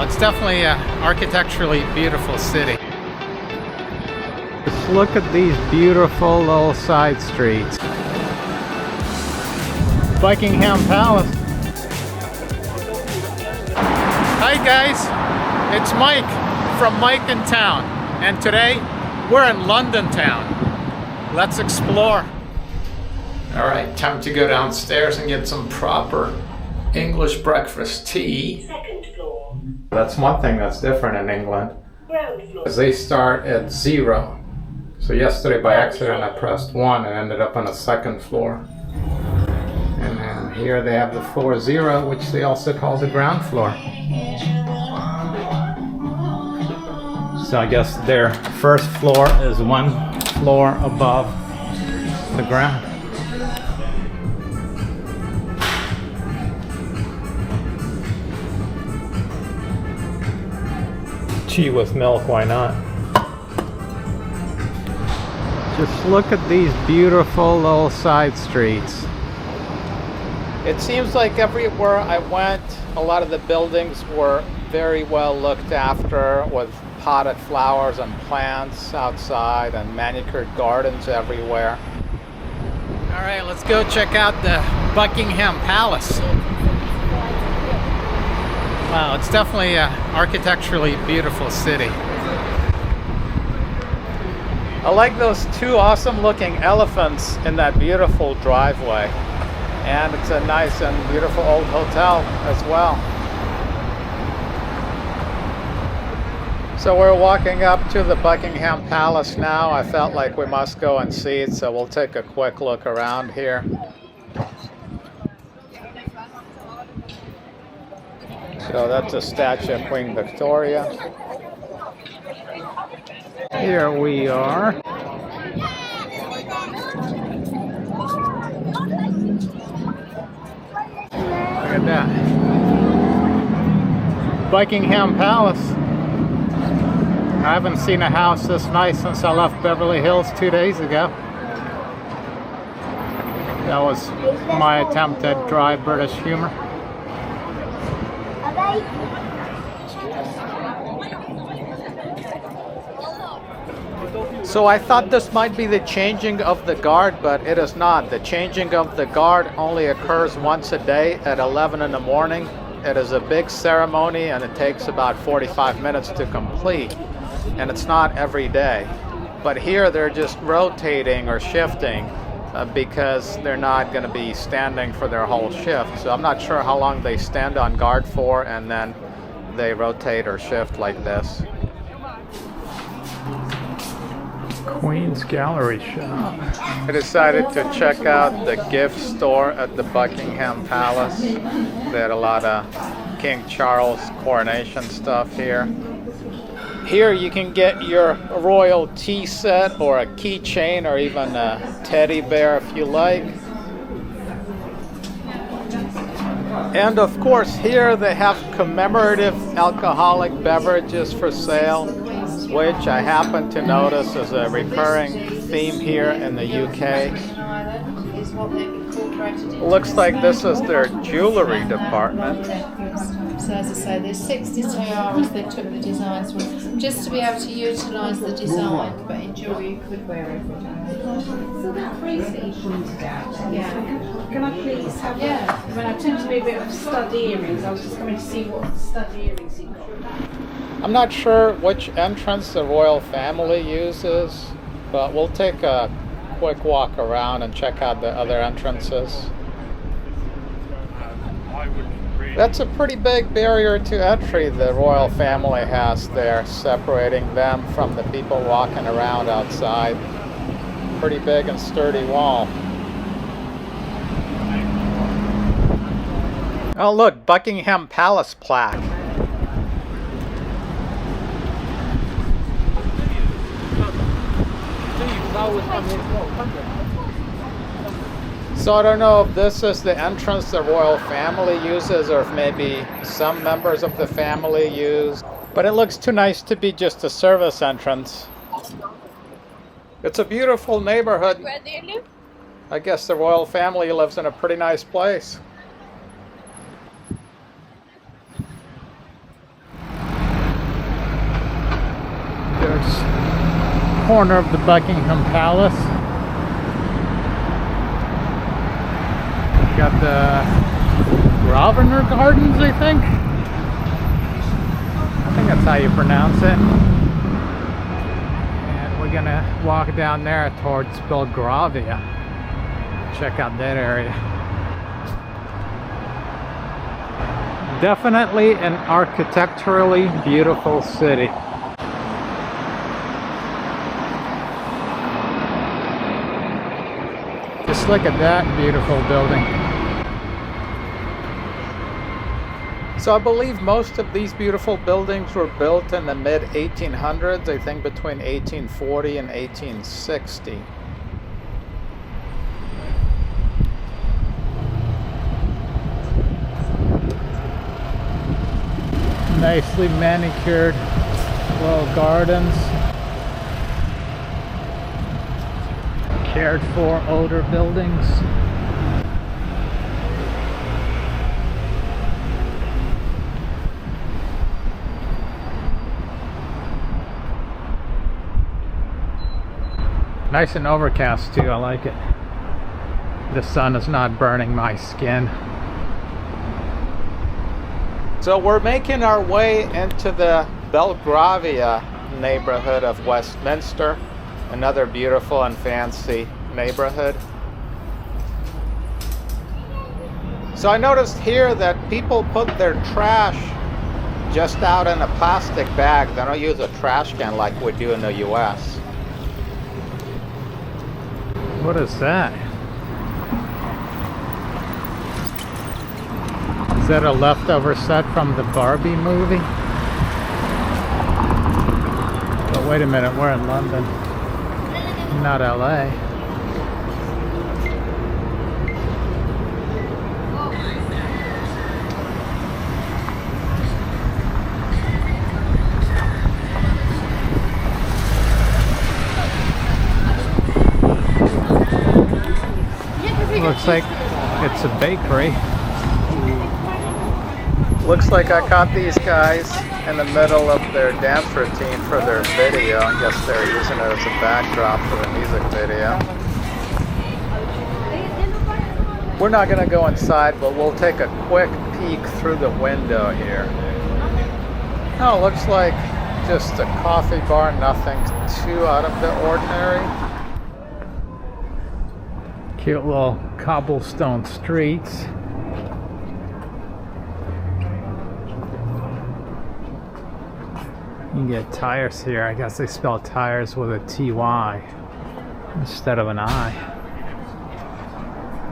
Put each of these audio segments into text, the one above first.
It's definitely an architecturally beautiful city. Just look at these beautiful little side streets. Buckingham Palace. Hi guys, it's Mike from Mike in Town, and today we're in London town. Let's explore. All right, time to go downstairs and get some proper English breakfast tea. Second floor. That's one thing that's different in England. Ground floor. Because they start at 0. So yesterday by accident I pressed 1 and ended up on the second floor. And then here they have the floor 0, which they also call the ground floor. So I guess their first floor is 1 floor above the ground. Tea with milk, why not? Just look at these beautiful little side streets. It seems like everywhere I went, a lot of the buildings were very well looked after with potted flowers and plants outside and manicured gardens everywhere. All right, let's go check out the Buckingham Palace. Wow, it's definitely an architecturally beautiful city. I like those 2 awesome looking elephants in that beautiful driveway. And it's a nice and beautiful old hotel as well. So we're walking up to the Buckingham Palace now. I felt like we must go and see it, so we'll take a quick look around here. So that's a statue of Queen Victoria. Here we are. Look at that. Buckingham Palace. I haven't seen a house this nice since I left Beverly Hills 2 days ago. That was my attempt at dry British humor. So I thought this might be the changing of the guard, but it is not. The changing of the guard only occurs once a day at 11 in the morning. It is a big ceremony and it takes about 45 minutes to complete. And it's not every day. But here they're just rotating or shifting because they're not going to be standing for their whole shift. So I'm not sure how long they stand on guard for, and then they rotate or shift like this. Queen's Gallery shop. I decided to check out the gift store at the Buckingham Palace. They had a lot of King Charles coronation stuff here. Here you can get your royal tea set or a keychain or even a teddy bear if you like. And of course here they have commemorative alcoholic beverages for sale, which I happen to notice is a recurring theme here in the UK. Looks like this is their jewelry department. So as I say, there's 60 tiaras they took the designs from, just to be able to utilise the design, but in jewellery you could wear every day. So that bracelet you pointed out, Yeah. can I please have Yeah. I mean, I tend to be a bit of stud earrings. I was just coming to see what stud earrings you got. I'm not sure which entrance the royal family uses, but we'll take a quick walk around and check out the other entrances. That's a pretty big barrier to entry the royal family has there, separating them from the people walking around outside. Pretty big and sturdy wall. Oh look, Buckingham Palace plaque. So I don't know if this is the entrance the royal family uses or if maybe some members of the family use, but it looks too nice to be just a service entrance. It's a beautiful neighborhood. Where do you live? I guess the royal family lives in a pretty nice place. corner of the Buckingham Palace. Got the Grosvenor Gardens, I think. I think that's how you pronounce it. And we're gonna walk down there towards Belgravia. Check out that area. Definitely an architecturally beautiful city. Just look at that beautiful building. So I believe most of these beautiful buildings were built in the mid 1800s, I think between 1840 and 1860. Nicely manicured little gardens. Cared for older buildings. Nice and overcast too, I like it. The sun is not burning my skin. So we're making our way into the Belgravia neighborhood of Westminster, another beautiful and fancy neighborhood. So I noticed here that people put their trash just out in a plastic bag. They don't use a trash can like we do in the US. What is that? Is that a leftover set from the Barbie movie? But wait a minute, we're in London, not LA. Looks like it's a bakery. Looks like I caught these guys in the middle of their dance routine for their video. I guess they're using it as a backdrop for the music video. We're not going to go inside, but we'll take a quick peek through the window here. Oh, looks like just a coffee bar, nothing too out of the ordinary. Cute little cobblestone streets. You can get tires here. I guess they spell tires with a T-Y instead of an I.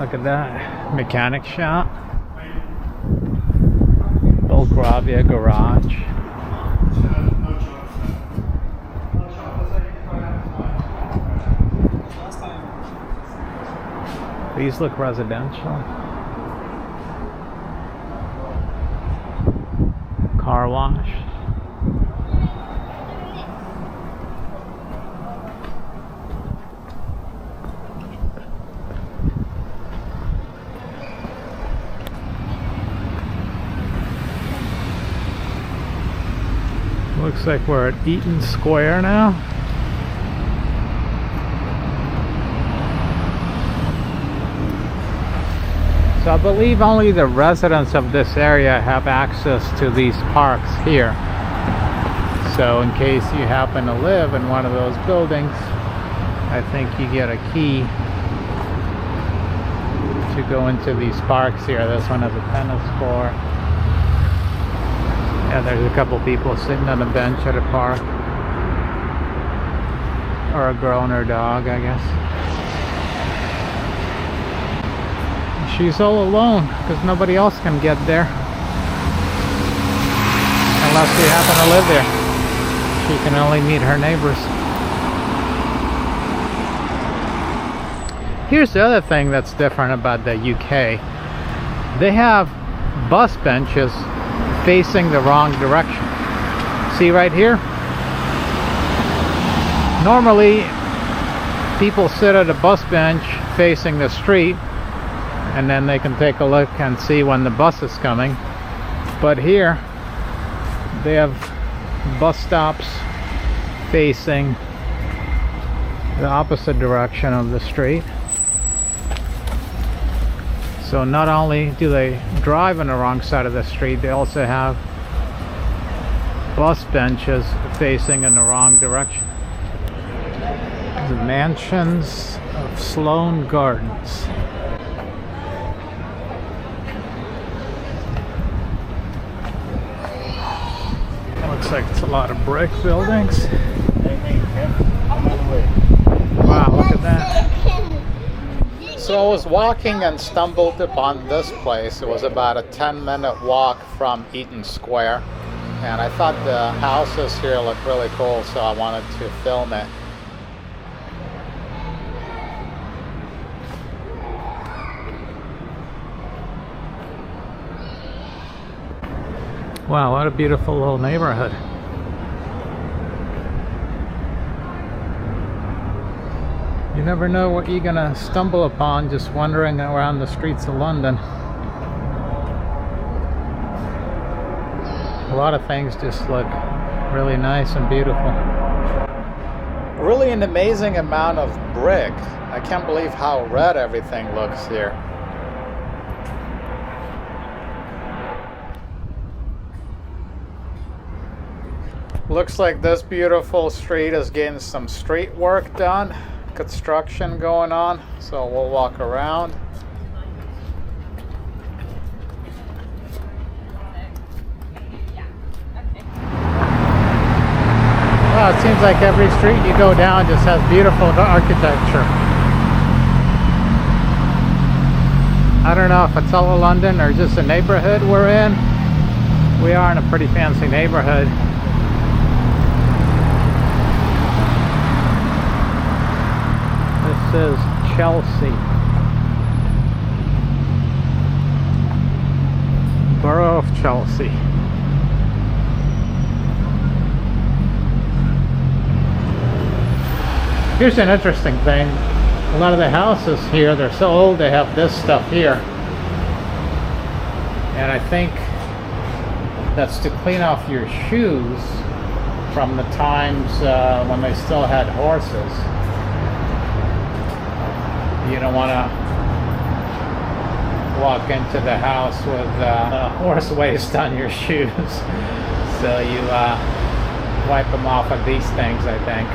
Look at that. Mechanic shop. Belgravia garage. These look residential. Car wash. Looks like we're at Eaton Square now. So I believe only the residents of this area have access to these parks here. So in case you happen to live in one of those buildings, I think you get a key to go into these parks here. This one has a tennis court. Yeah, there's a couple people sitting on a bench at a park. Or a girl and her dog, I guess. She's all alone because nobody else can get there. Unless you happen to live there. She can only meet her neighbors. Here's the other thing that's different about the UK. They have bus benches facing the wrong direction. See right here? Normally people sit at a bus bench facing the street and then they can take a look and see when the bus is coming. But here they have bus stops facing the opposite direction of the street. So not only do they drive on the wrong side of the street, they also have bus benches facing in the wrong direction. The mansions of Sloane Gardens. Looks like it's a lot of brick buildings. Wow, look at that. So I was walking and stumbled upon this place. It was about a 10-minute walk from Eaton Square. And I thought the houses here looked really cool, so I wanted to film it. Wow, what a beautiful little neighborhood. You never know what you're gonna stumble upon just wandering around the streets of London. A lot of things just look really nice and beautiful. Really an amazing amount of brick. I can't believe how red everything looks here. Looks like this beautiful street is getting some street work done. Construction going on, so we'll walk around. Well, it seems like every street you go down just has beautiful architecture. I don't know if it's all of London or just a neighborhood we're in. We are in a pretty fancy neighborhood. This is Chelsea. Borough of Chelsea. Here's an interesting thing. A lot of the houses here, they're so old they have this stuff here. And I think that's to clean off your shoes from the times when they still had horses. You don't want to walk into the house with horse waste on your shoes. So you wipe them off of these things, I think.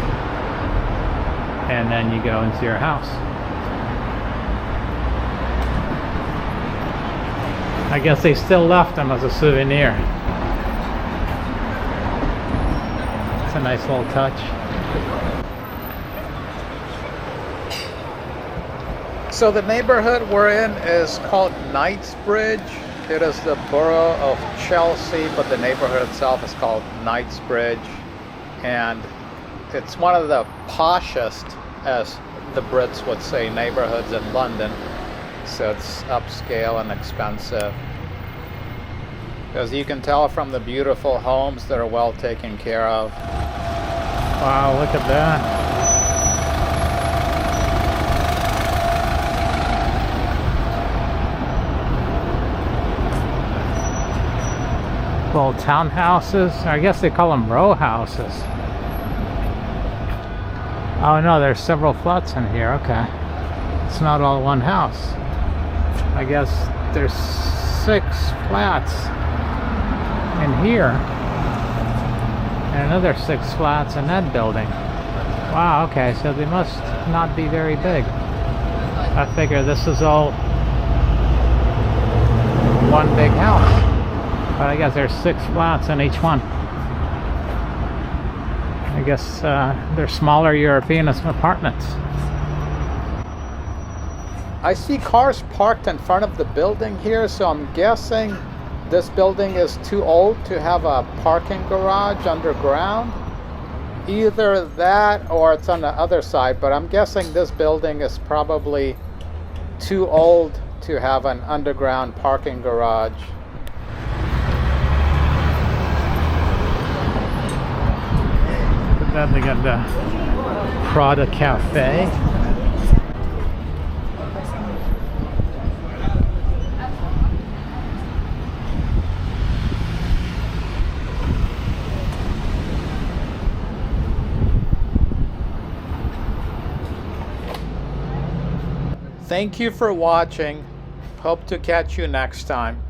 And then you go into your house. I guess they still left them as a souvenir. It's a nice little touch. So the neighborhood we're in is called Knightsbridge. It is the borough of Chelsea, but the neighborhood itself is called Knightsbridge. And it's one of the poshest, as the Brits would say, neighborhoods in London. So it's upscale and expensive. As you can tell from the beautiful homes that are well taken care of. Wow, look at that. Well, townhouses, I guess they call them row houses. Oh no, there's several flats in here. Okay, it's not all one house. I guess there's 6 flats in here and another 6 flats in that building. Wow, okay, so they must not be very big. I figure this is all one big house. But I guess there's 6 flats in each one. I guess they're smaller European apartments. I see cars parked in front of the building here, so I'm guessing this building is too old to have a parking garage underground. Either that or it's on the other side, but I'm guessing this building is probably too old to have an underground parking garage. Then they got the Prada Cafe. Thank you for watching. Hope to catch you next time.